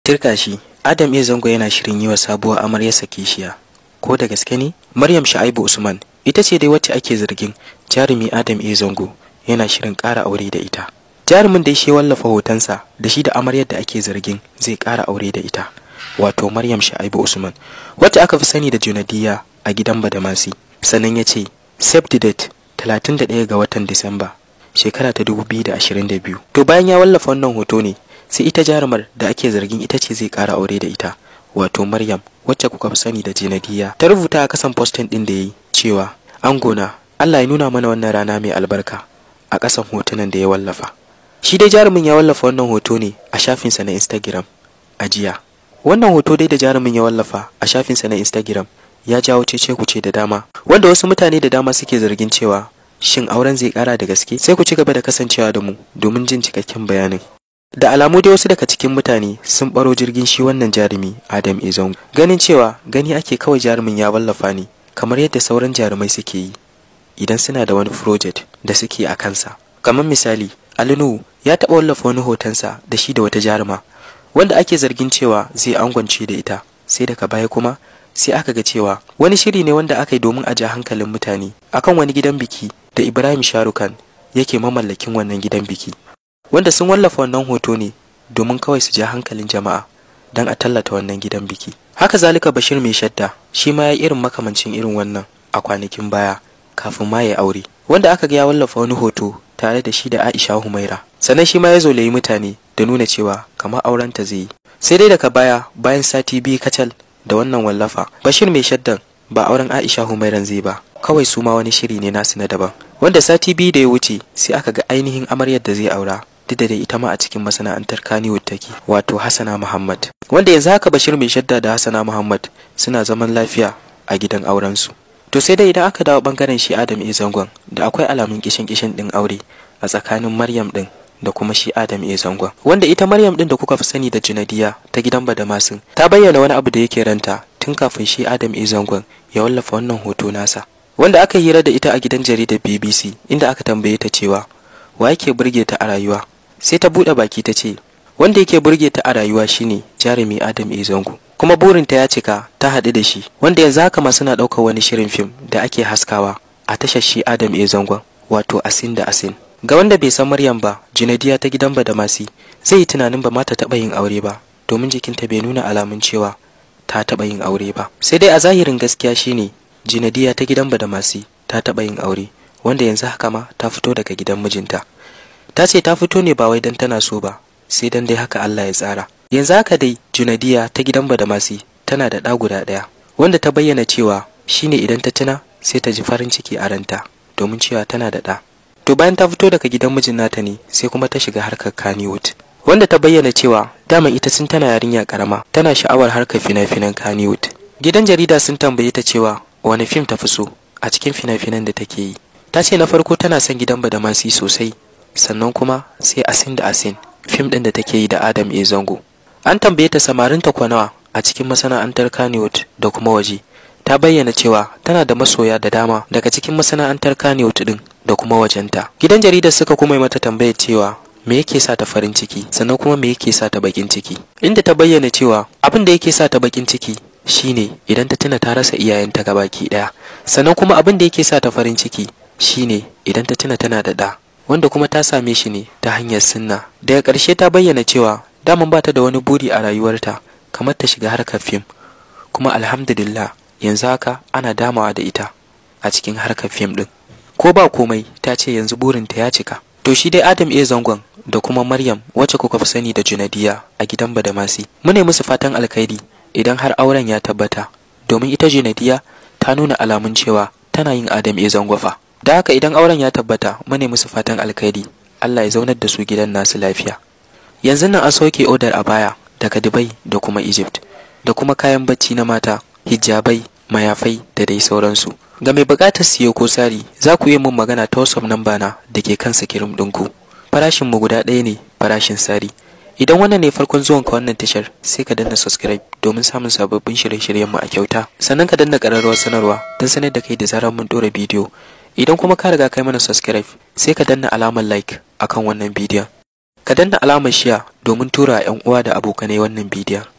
Tirka shi, Adam A. Zango yana shirin yi wa sabuwar amaryarsa kishiya. Ko da gaske ne? Maryam Shu'aibu Usman ita ce dai wacce ake zargin jarumi Adam A. Zango yana shirin ƙara aure da ita. Jarumin da shi wallafa hotonsa da shi da amaryar da ake zargin zai ƙara aure da ita, wato Maryam Shu'aibu Usman, wacce aka fi sani da Junadiya a gidan Badamasi. Sannan ya ce, save the date 31 ga watan Disamba, shekara ta 2022. To bayan ya wallafa wannan hoto ne, sai ita jarumar da ake zargin ita ce zai ƙara aure da ita, wato Maryam, wacce kuka fi sani da Junadiya, ta rubuta a kasan postin ɗin da ya yi cewa, Angona, Allah ya nuna mana wannan rana mai albarka a ƙasan hotunan da ya wallafa. Shi dai jarumin ya wallafa wannan hoto ne a shafinsa na Instagram a jiya. Wannan hoto dai da jarumin ya wallafa a shafinsa na Instagram ya jawo cece-kuce da dama, wanda wasu mutane da dama suke zargin cewa shin auren zai ƙara da gaske? Sai ku ci gaba da kasancewa da mu domin jin cikakken bayanin. Da alamu dai wasu daga cikin mutane sun baro jirgin shi wannan jarumi Adam A. Zango, ganin cewa gani ake kawai jarumin ya wallafa ne kamar yadda sauran jarumai suke yi idan suna da wani project da suke a kansa. Kamar misali, Ali Nuhu ya taɓa wallafa wani hotonsa da shi da wata jaruma wanda ake zargin cewa zai angwance da ita, sai daga baya kuma sai aka ga cewa wani shiri ne wanda aka yi domin a ja hankalin mutane akan wani gidan biki da Ibrahim Sharukan yake mamallakin wannan gidan biki, wanda sun wallafa wannan hoto ne domin kawai su ja hankalin jama'a don a tallata wannan gidan biki. Haka zalika Bashir Mai Shadda shi ma ya yi irin makamancin irin wannan a kwanakin baya kafin ma ya aure, wanda aka ga ya wallafa wani hoto tare da shi da Aisha Humaira, sannan shi ma ya zolayi mutane da nuna cewa kamar aurenta zai yi. Sai dai daga baya, bayan sati biyu kacal da wannan wallafa, Bashir Mai Shaddan ba auren Aisha Humairan zai ba, kawai su ma wani shiri ne nasu na daban, wanda sati biyu da ya wuce sai aka ga ainihin amaryar da zai aura, duk da dai ita ma a cikin masana'antar Kannywood take, wato Hassana Muhammad, wanda yanzu haka Bashir Mai Shadda da Hassana Muhammad suna zaman lafiya a gidan aurensu. To sai dai idan aka dawo bangaren shi Adam A. Zangon, da akwai alamun kishin din aure a tsakanin Maryam din da kuma shi Adam A. Zangon, wanda ita Maryam din da kuka fi sani da Junadiya ta gidan Badamasin ta bayyana wani abu da yake ranta tun kafin shi Adam A. Zangon ya wallafa wannan hoto nasa, wanda aka hira da ita a gidan jaridar BBC, inda aka tambaye ta cewa wa yake burge ta a rayuwa, sai ta bude baki ta ce wanda yake burge ta a rayuwa shine jarumi Adam A. Zango, kuma burinta ya cika ta haɗu da shi, wanda yanzu haka ma suna ɗaukar wani shirin fim da ake haskawa a tashar shi Adam A. Zangon, wato Asin da Asin. Ga wanda bai san Maryam ba, Junadiya ta gidan Badamasi, zai yi tunanin ba ma ta taɓa yin aure ba, domin jikinta bai nuna alamun cewa ta taɓa yin aure ba. Sai dai a zahirin gaskiya shine Junadiya ta gidan Badamasi ta taɓa yin aure, wanda yanzu haka ma ta fito daga gidan mijinta. Ta ce ta fito ne ba wai dan tana so ba, sai dan dai haka Allah ya tsara. Yanzu haka dai Junadiya ta gidan Badamasi tana da ɗa guda ɗaya, wanda ta bayyana cewa shine idan ta tuna sai ta ji farin ciki a ranta domin cewa tana da ɗa. To bayan ta fito daga gidan mijin nata ne sai kuma ta shiga harkar Kannywood, wanda ta bayyana cewa daman ita tun tana yarinya karama tana sha'awar harkar fina-finan Kannywood. Gidan jarida sun tambaye ta cewa wani fim ta fi so a cikin fina-finan da take yi. Ta ce na farko tana son gidan Badamasi sosai, sannan kuma sai Asin da Asin, fim ɗin da take yi da Adam A. Zango. An tambaye ta samarinta kwanawa a cikin masana'antar Kannywood da kuma waje. Ta bayyana cewa tana da masoya da dama daga cikin masana'antar Kannywood din da kuma wajenta. Gidan jaridar suka kuma yi mata tambayar cewa me yake sa ta farin ciki, sannan kuma me yake sa ta bakin ciki, inda ta bayyana cewa abin da yake sa ta bakin ciki shine idan ta tuna ta rasa iyayenta gabaki daya, sannan kuma abin da yake sa ta farin ciki shine idan ta tuna tana da ɗa, wanda kuma ta same shi ne ta hanyar sunna. Daga ƙarshe ta bayyana cewa daman bata da wani buri a rayuwarta kamar ta shiga harkar fim, kuma alhamdulillah yanzu haka ana damawa da ita a cikin harkar fim din. Ko ba komai, ta ce yanzu burinta ya cika. To shi dai Adam A. Zangon da kuma Maryam, wacce kuka fi sani da Junadiya a gidan Badamasi, mune musu fatan alkhairi idan har auren ya tabbata, domin ita Junadiya ta nuna alamun cewa tana yin Adam A. Zango fa. Da haka idan auren ya tabbata, mune musu fatan alkhairi, Allah ya zaunar da su gidan nasu lafiya. Yanzu nan an sauke odar a baya daga Dubai da kuma Egypt, da kuma kayan bacci na mata, hijabai, mayafai da dai sauransu. Ga mai buƙatar siyo ko sari, za ku yi mun magana ta WhatsApp namba na da ke kan sikirim ɗinku. Farashin mu guda ɗaya ne, farashin sari. Idan wannan ne farkon zuwan ka wannan tashar, sai ka danna subscribe domin samun sababbin shirye-shiryen mu a kyauta. Sannan ka danna ƙararrawar sanarwa don sanar da kai da zarar mun ɗora bidiyo. Idan kuma ka riga kai mana subscribe, sai ka danna alamar like akan wannan bidiyon. Ka danna alamar share domin tura 'yan uwa da abokanai wannan bidiyon.